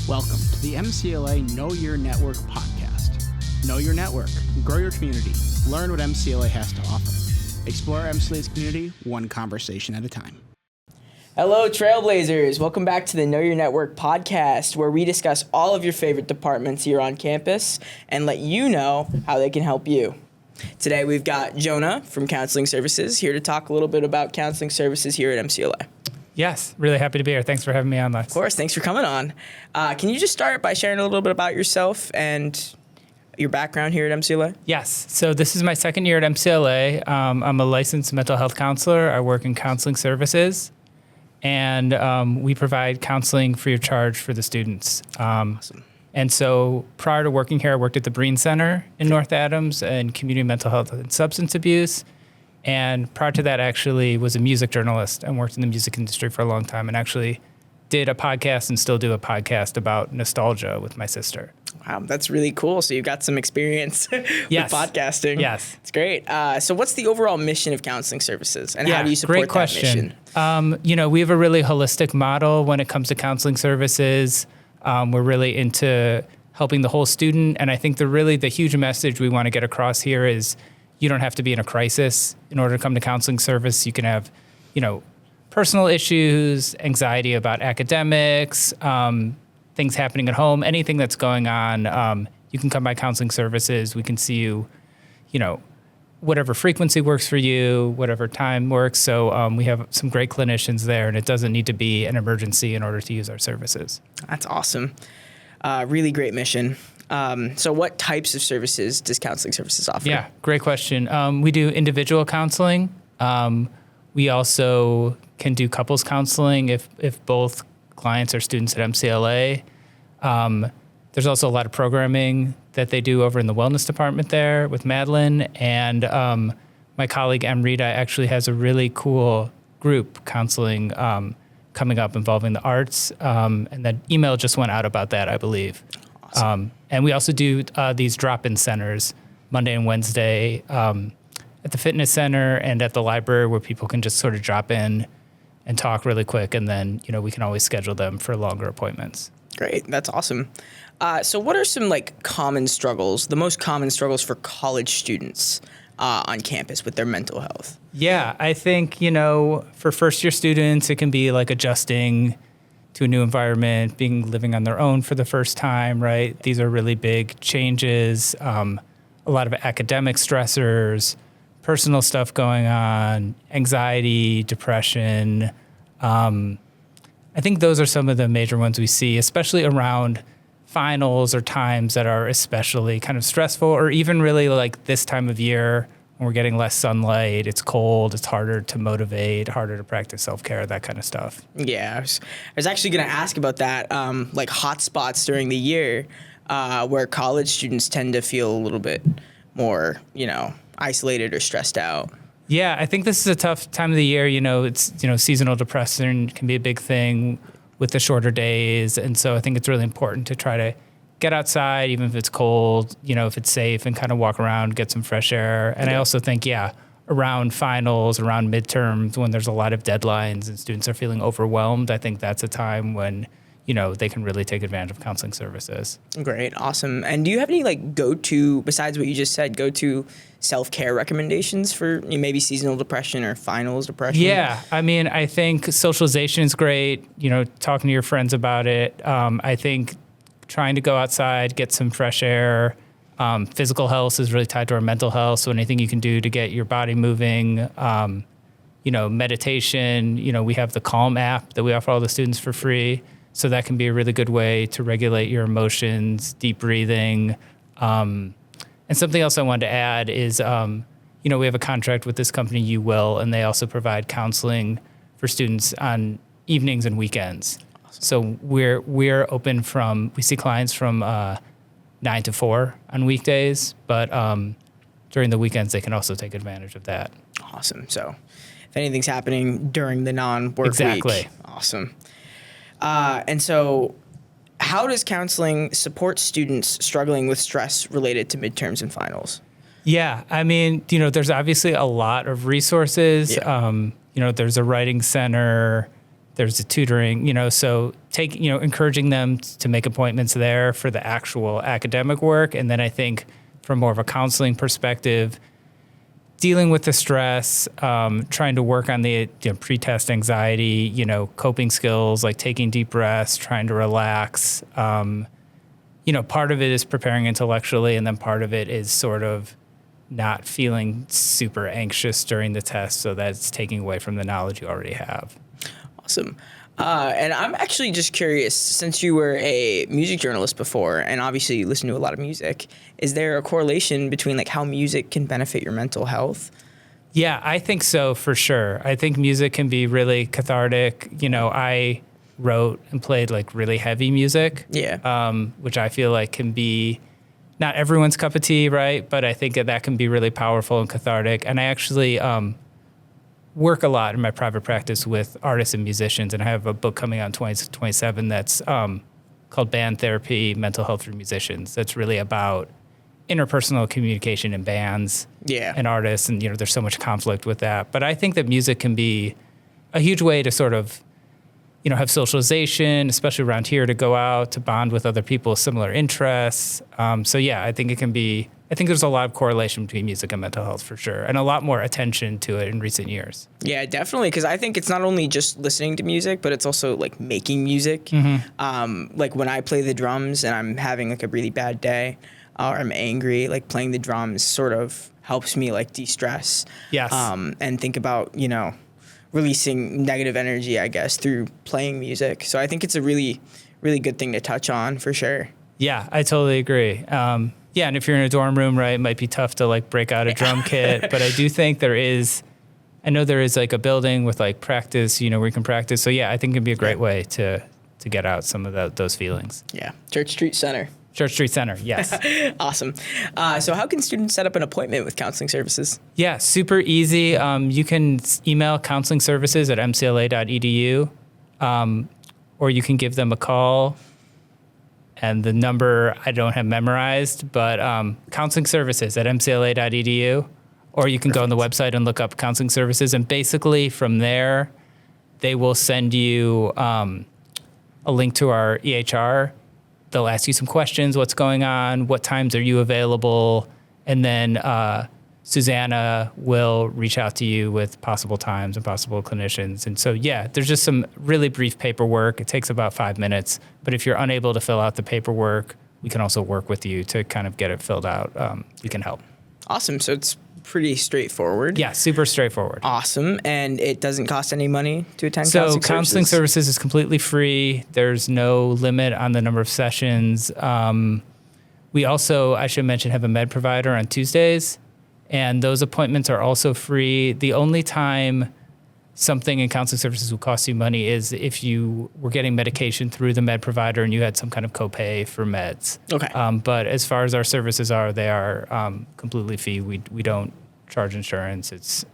Welcome to the MCLA Know Your Network podcast. Know your network, grow your community, learn what MCLA has to offer. Explore MCLA's community one conversation at a time. Hello, Trailblazers. Welcome back to the Know Your Network podcast, where we discuss all of your favorite departments here on campus and let you know how they can help you. Today, we've got Jonah from Counseling Services here to talk a little bit about counseling services here at MCLA. Yes, really happy to be here. Thanks for having me on, Lex. Of course, thanks for coming on. Can you just start by sharing a little bit about yourself and your background here at MCLA? Yes, so this is my second year at MCLA. I'm a licensed mental health counselor. I work in counseling services, and we provide counseling free of charge for the students. Awesome. And so prior to working here, I worked at the Breen Center in North Adams in community mental health and substance abuse. And prior to that, actually was a music journalist and worked in the music industry for a long time, and actually did a podcast and still do a podcast about nostalgia with my sister. Wow, that's really cool. So you've got some experience with podcasting. Yes. It's great. So what's the overall mission of counseling services, and how do you support great question. that mission? We have a really holistic model when it comes to counseling services. We're really into helping the whole student. And I think the huge message we want to get across here is you don't have to be in a crisis in order to come to counseling service. You can have, personal issues, anxiety about academics, things happening at home, anything that's going on. You can come by counseling services. We can see you, whatever frequency works for you, whatever time works. So we have some great clinicians there, and it doesn't need to be an emergency in order to use our services. That's awesome. Really great mission. So what types of services does counseling services offer? Yeah, great question. We do individual counseling. We also can do couples counseling if both clients are students at MCLA. There's also a lot of programming that they do over in the wellness department there with Madeline. And my colleague Amrita actually has a really cool group counseling coming up involving the arts. And that email just went out about that, I believe. Awesome. And we also do these drop-in centers Monday and Wednesday at the fitness center and at the library, where people can just sort of drop in and talk really quick. And then, we can always schedule them for longer appointments. Great. That's awesome. So what are some the most common struggles for college students on campus with their mental health? Yeah, I think, for first-year students, it can be like adjusting to a new environment, living on their own for the first time, right? These are really big changes, a lot of academic stressors, personal stuff going on, anxiety, depression. I think those are some of the major ones we see, especially around finals or times that are especially kind of stressful, or even really like this time of year when we're getting less sunlight, it's cold, it's harder to motivate, harder to practice self-care, that kind of stuff. Yeah, I was actually going to ask about that, like hot spots during the year where college students tend to feel a little bit more, isolated or stressed out. Yeah, I think this is a tough time of the year. It's, seasonal depression can be a big thing with the shorter days. And so I think it's really important to try to get outside, even if it's cold, if it's safe, and kind of walk around, get some fresh air. And I also think, around finals, around midterms, when there's a lot of deadlines and students are feeling overwhelmed, I think that's a time when, they can really take advantage of counseling services. Great. Awesome. And do you have any go-to, besides what you just said, go-to self-care recommendations for maybe seasonal depression or finals depression? Yeah. I think socialization is great. Talking to your friends about it. I think trying to go outside, get some fresh air. Physical health is really tied to our mental health. So anything you can do to get your body moving, meditation, we have the Calm app that we offer all the students for free. So that can be a really good way to regulate your emotions, deep breathing. And something else I wanted to add is, we have a contract with this company, You Will, and they also provide counseling for students on evenings and weekends. Awesome. So we're open we see clients from 9 to 4 on weekdays, but during the weekends, they can also take advantage of that. Awesome. So if anything's happening during the non-work week. Awesome. And so how does counseling support students struggling with stress related to midterms and finals? Yeah, I mean, there's obviously a lot of resources. Yeah. There's a writing center, there's a tutoring, so encouraging them to make appointments there for the actual academic work. And then I think from more of a counseling perspective, dealing with the stress, trying to work on the pre-test anxiety, coping skills, like taking deep breaths, trying to relax. Part of it is preparing intellectually, and then part of it is sort of not feeling super anxious during the test so that it's taking away from the knowledge you already have. Awesome. And I'm actually just curious, since you were a music journalist before, and obviously you listen to a lot of music, is there a correlation between like how music can benefit your mental health? Yeah, I think so, for sure. I think music can be really cathartic. I wrote and played like really heavy music, which I feel like can be not everyone's cup of tea, right? But I think that can be really powerful and cathartic. And I actually work a lot in my private practice with artists and musicians, and I have a book coming out in 2027 that's called Band Therapy, Mental Health for Musicians. That's really about interpersonal communication in bands and artists, and there's so much conflict with that. But I think that music can be a huge way to sort of have socialization, especially around here, to go out, to bond with other people with similar interests. I think it can be, I think there's a lot of correlation between music and mental health for sure, and a lot more attention to it in recent years. Yeah, definitely, because I think it's not only just listening to music, but it's also like making music. Mm-hmm. Like when I play the drums and I'm having like a really bad day or I'm angry, like playing the drums sort of helps me like de-stress. Yes. And think about, releasing negative energy, I guess, through playing music. So I think it's a really, really good thing to touch on for sure. Yeah, I totally agree. And if you're in a dorm room, right, it might be tough to like break out a drum kit, but I do think there is like a building with like practice, where you can practice. So I think it can be a great way to get out some of those feelings. Yeah. Church Street Center. Church Street Center, yes. Awesome. So how can students set up an appointment with counseling services? Yeah, super easy. You can email counselingservices@mcla.edu, or you can give them a call. And the number I don't have memorized, but counselingservices@mcla.edu, or you can go on the website and look up counseling services. And basically from there, they will send you a link to our EHR. They'll ask you some questions. What's going on? What times are you available? And then Susanna will reach out to you with possible times and possible clinicians. And so, there's just some really brief paperwork. It takes about 5 minutes. But if you're unable to fill out the paperwork, we can also work with you to kind of get it filled out. We can help. Awesome. So it's pretty straightforward. Yeah, super straightforward. Awesome. And it doesn't cost any money to attend counseling services is completely free. There's no limit on the number of sessions. We also, I should mention, have a med provider on Tuesdays, and those appointments are also free. The only time something in counseling services will cost you money is if you were getting medication through the med provider and you had some kind of copay for meds. Okay. But as far as our services are, they are completely free. We don't charge insurance. It's,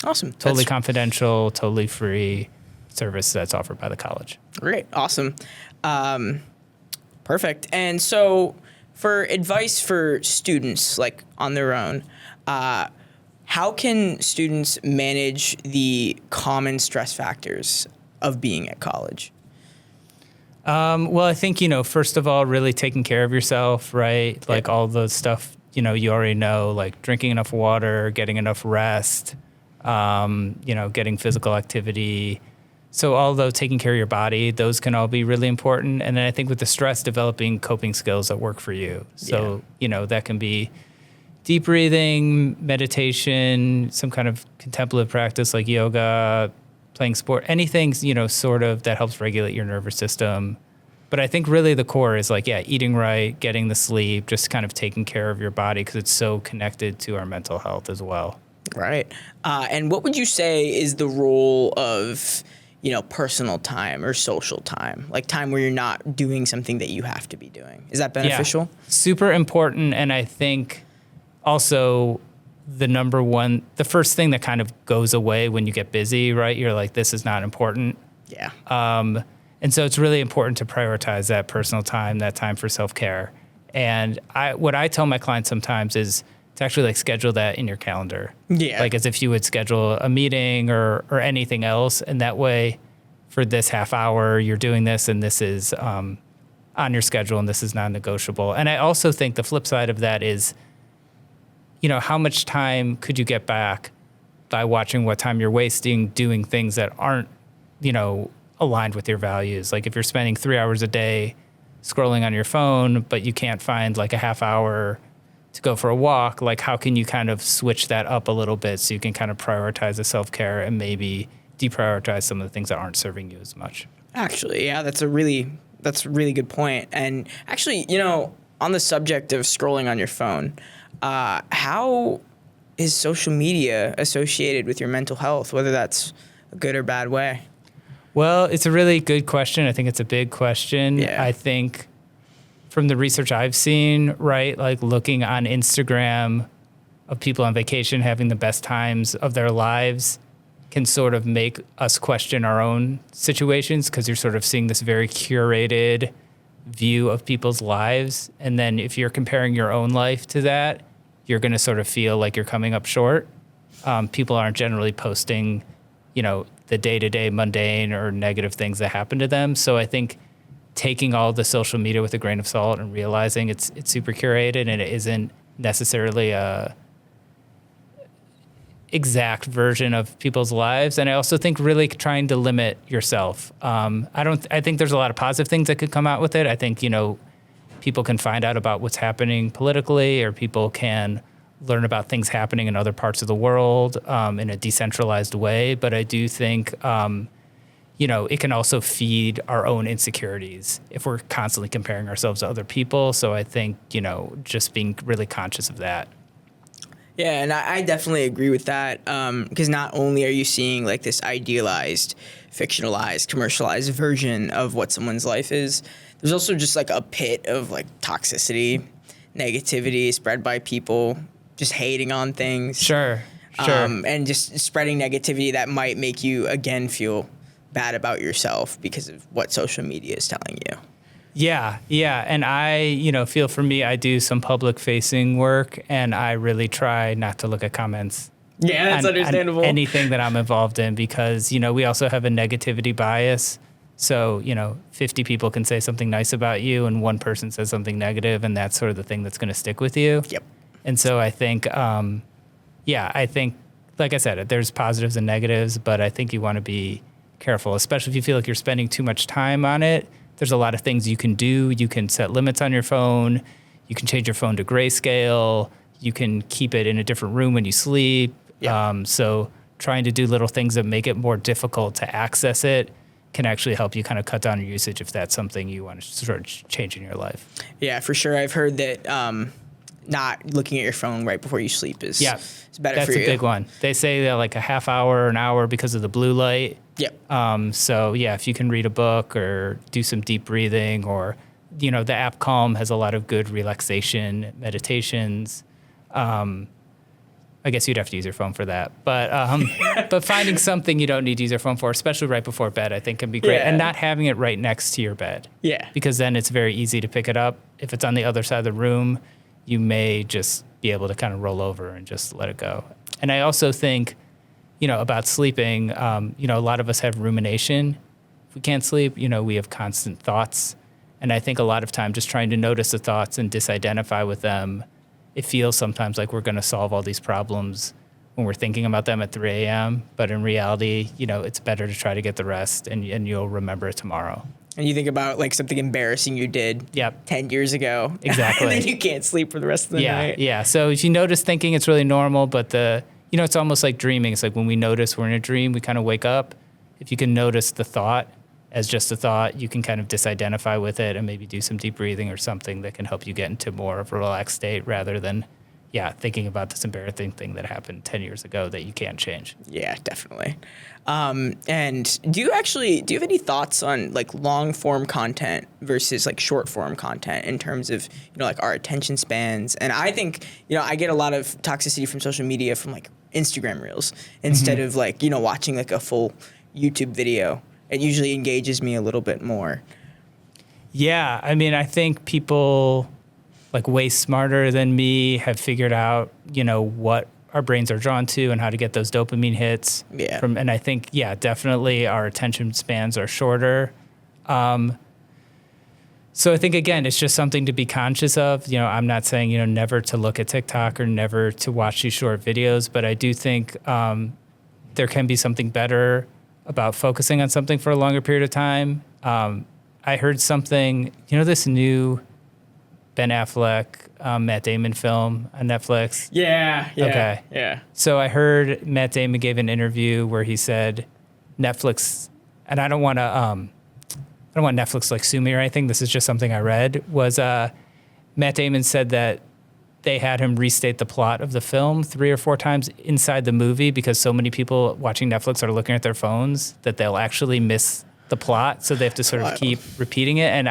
Awesome. Totally confidential, totally free service that's offered by the college. Great. Awesome. Perfect. And so for advice for students, like on their own, how can students manage the common stress factors of being at college? Well, I think, first of all, really taking care of yourself, right? Like all the stuff, you already know, like drinking enough water, getting enough rest, getting physical activity. So although taking care of your body, those can all be really important. And then I think with the stress, developing coping skills that work for you. So, that can be deep breathing, meditation, some kind of contemplative practice like yoga, playing sport, anything, sort of that helps regulate your nervous system. But I think really the core is like, eating right, getting the sleep, just kind of taking care of your body because it's so connected to our mental health as well. Right. And what would you say is the role of, personal time or social time, like time where you're not doing something that you have to be doing? Is that beneficial? Yeah, super important. And I think also the first thing that kind of goes away when you get busy, right? You're like, this is not important. Yeah. And so it's really important to prioritize that personal time, that time for self-care. And what I tell my clients sometimes is to actually like schedule that in your calendar. Yeah. Like as if you would schedule a meeting or anything else. And that way for this half hour, you're doing this and this is on your schedule and this is non-negotiable. And I also think the flip side of that is, how much time could you get back by watching what time you're wasting doing things that aren't, aligned with your values? Like if you're spending 3 hours a day scrolling on your phone, but you can't find like a half hour to go for a walk, like how can you kind of switch that up a little bit so you can kind of prioritize the self-care and maybe deprioritize some of the things that aren't serving you as much? Actually, yeah, that's a really good point. And actually, on the subject of scrolling on your phone, how is social media associated with your mental health, whether that's a good or bad way? Well, it's a really good question. I think it's a big question. Yeah. I think from the research I've seen, right, like looking on Instagram of people on vacation having the best times of their lives can sort of make us question our own situations because you're sort of seeing this very curated view of people's lives. And then if you're comparing your own life to that, you're going to sort of feel like you're coming up short. People aren't generally posting, the day-to-day mundane or negative things that happen to them. So I think taking all the social media with a grain of salt and realizing it's super curated and it isn't necessarily a exact version of people's lives. And I also think really trying to limit yourself. I think there's a lot of positive things that could come out with it. I think, people can find out about what's happening politically, or people can learn about things happening in other parts of the world in a decentralized way. But I do think, it can also feed our own insecurities if we're constantly comparing ourselves to other people. So I think, just being really conscious of that. Yeah, and I definitely agree with that because not only are you seeing like this idealized, fictionalized, commercialized version of what someone's life is, there's also just like a pit of like toxicity, negativity spread by people just hating on things. Sure. And just spreading negativity that might make you, again, feel bad about yourself because of what social media is telling you. Yeah. And I, feel for me, I do some public facing work and I really try not to look at comments. Yeah, that's understandable. On anything that I'm involved in because, we also have a negativity bias. So, 50 people can say something nice about you and one person says something negative and that's sort of the thing that's going to stick with you. Yep. And so I think, I think, like I said, there's positives and negatives, but I think you want to be careful, especially if you feel like you're spending too much time on it. There's a lot of things you can do. You can set limits on your phone. You can change your phone to grayscale. You can keep it in a different room when you sleep. Yep. So trying to do little things that make it more difficult to access it can actually help you kind of cut down your usage if that's something you want to start changing in your life. Yeah, for sure. I've heard that not looking at your phone right before you sleep is better for you. That's a big one. They say that like a half hour or an hour because of the blue light. Yep. So if you can read a book or do some deep breathing or, the app Calm has a lot of good relaxation meditations. I guess you'd have to use your phone for that. But finding something you don't need to use your phone for, especially right before bed, I think can be great. Yeah. And not having it right next to your bed. Yeah. Because then it's very easy to pick it up. If it's on the other side of the room, you may just be able to kind of roll over and just let it go. And I also think, about sleeping, a lot of us have rumination. If we can't sleep, we have constant thoughts. And I think a lot of time just trying to notice the thoughts and disidentify with them, it feels sometimes like we're going to solve all these problems when we're thinking about them at 3 a.m. But in reality, it's better to try to get the rest and you'll remember it tomorrow. And you think about like something embarrassing you did 10 years ago. Exactly. And then you can't sleep for the rest of the night. Yeah. So if you notice thinking, it's really normal, but it's almost like dreaming. It's like when we notice we're in a dream, we kind of wake up. If you can notice the thought as just a thought, you can kind of disidentify with it and maybe do some deep breathing or something that can help you get into more of a relaxed state rather than, thinking about this embarrassing thing that happened 10 years ago that you can't change. Yeah, definitely. And do you have any thoughts on like long form content versus like short form content in terms of, like our attention spans? And I think, I get a lot of toxicity from social media from like Instagram reels instead of like, watching like a full YouTube video. It usually engages me a little bit more. Yeah, I mean, I think people like way smarter than me have figured out, what our brains are drawn to and how to get those dopamine hits. Yeah. And I think, definitely our attention spans are shorter. So I think, again, it's just something to be conscious of. I'm not saying, never to look at TikTok or never to watch these short videos, but I do think there can be something better about focusing on something for a longer period of time. I heard something, this new Ben Affleck, Matt Damon film on Netflix. Yeah. Okay. Yeah. So I heard Matt Damon gave an interview where he said Netflix, and I don't want Netflix to sue me or anything. This is just something I read. Was Matt Damon said that they had him restate the plot of the film 3 or 4 times inside the movie because so many people watching Netflix are looking at their phones that they'll actually miss the plot. So they have to sort of keep repeating it. And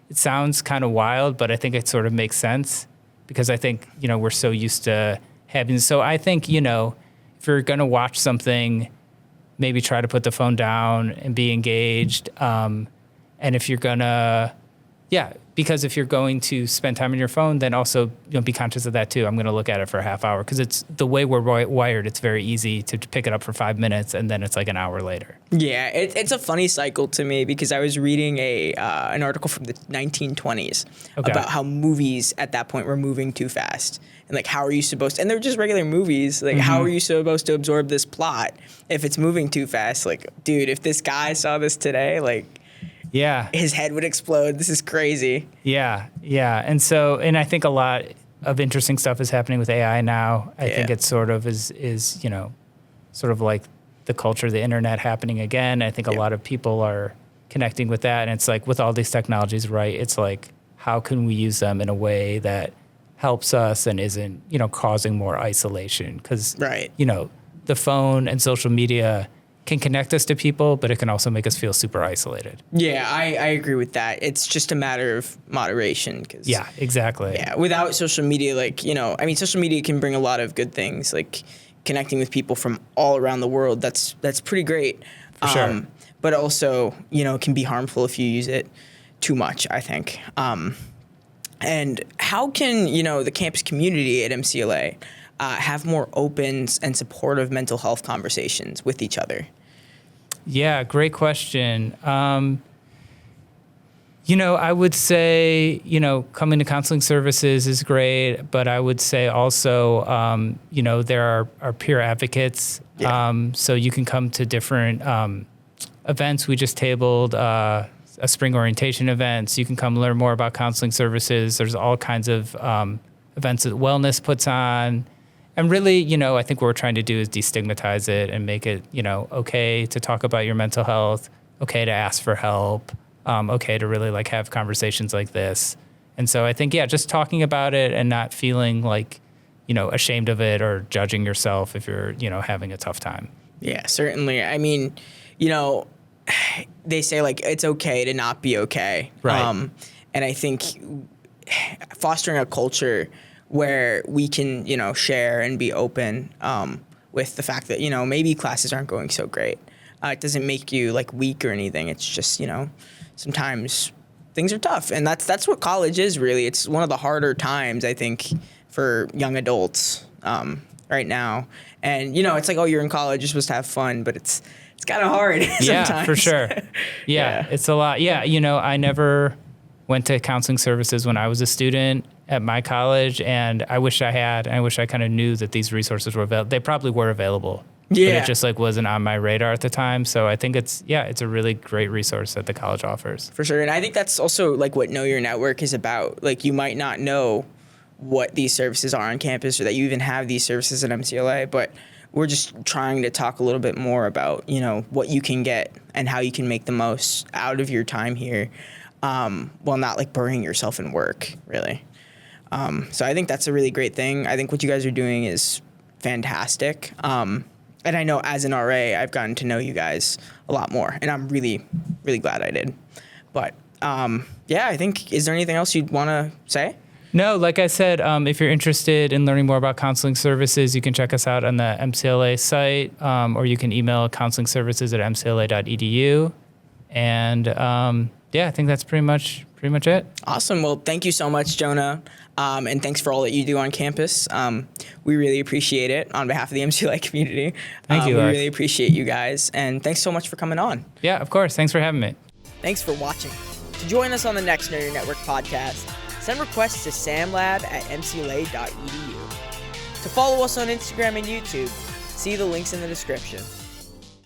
it sounds kind of wild, but I think it sort of makes sense because I think, we're so used to having. So I think, if you're going to watch something, maybe try to put the phone down and be engaged. And if you're going to, because if you're going to spend time on your phone, then also be conscious of that too. I'm going to look at it for a half hour because it's the way we're wired. It's very easy to pick it up for 5 minutes and then it's like an hour later. Yeah, it's a funny cycle to me because I was reading an article from the 1920s about how movies at that point were moving too fast. And like, how are you supposed to, and they're just regular movies. Like, how are you supposed to absorb this plot if it's moving too fast? Like, dude, if this guy saw this today, like, his head would explode. This is crazy. Yeah. And I think a lot of interesting stuff is happening with AI now. I think it sort of is sort of like the culture of the internet happening again. I think a lot of people are connecting with that. And it's like with all these technologies, right? It's like, how can we use them in a way that helps us and isn't, causing more isolation? Because, the phone and social media can connect us to people, but it can also make us feel super isolated. Yeah, I agree with that. It's just a matter of moderation. Yeah, exactly. Yeah, without social media, social media can bring a lot of good things, like connecting with people from all around the world. That's pretty great. For sure. But also, it can be harmful if you use it too much, I think. And how can, the campus community at MCLA have more open and supportive mental health conversations with each other? Yeah, great question. I would say, coming to counseling services is great, but I would say also, there are peer advocates. Yeah. So you can come to different events. We just tabled a spring orientation event, so you can come learn more about counseling services. There's all kinds of events that Wellness puts on. And really, I think what we're trying to do is destigmatize it and make it, okay to talk about your mental health, okay to ask for help, okay to really have conversations like this. And so I think, just talking about it and not feeling like, ashamed of it or judging yourself if you're, having a tough time. Yeah, certainly. I mean, they say it's okay to not be okay. Right. And I think fostering a culture where we can, share and be open with the fact that, maybe classes aren't going so great. It doesn't make you weak or anything. It's just, sometimes things are tough. And that's what college is really. It's one of the harder times, I think, for young adults right now. And, it's like, oh, you're in college, you're supposed to have fun, but it's kind of hard sometimes. Yeah, for sure. Yeah, it's a lot. Yeah, I never went to counseling services when I was a student at my college, and I wish I had. I wish I kind of knew that these resources were available. They probably were available, but it just wasn't on my radar at the time. So I think it's a really great resource that the college offers. For sure, and I think that's also what Know Your Network is about. You might not know what these services are on campus or that you even have these services at MCLA, but we're just trying to talk a little bit more about, what you can get and how you can make the most out of your time here, while not burying yourself in work, really. So I think that's a really great thing. I think what you guys are doing is fantastic. And I know as an RA, I've gotten to know you guys a lot more, and I'm really, really glad I did. But I think, is there anything else you'd want to say? No, like I said, if you're interested in learning more about counseling services, you can check us out on the MCLA site, or you can email counselingservices@mcla.edu. And yeah, I think that's pretty much it. Awesome. Well, thank you so much, Jonah. And thanks for all that you do on campus. We really appreciate it on behalf of the MCLA community. Thank you, We Lex. really appreciate you guys. And thanks so much for coming on. Yeah, of course. Thanks for having me. Thanks for watching. To join us on the next Know Your Network podcast, send requests to samlab@mcla.edu. To follow us on Instagram and YouTube, see the links in the description.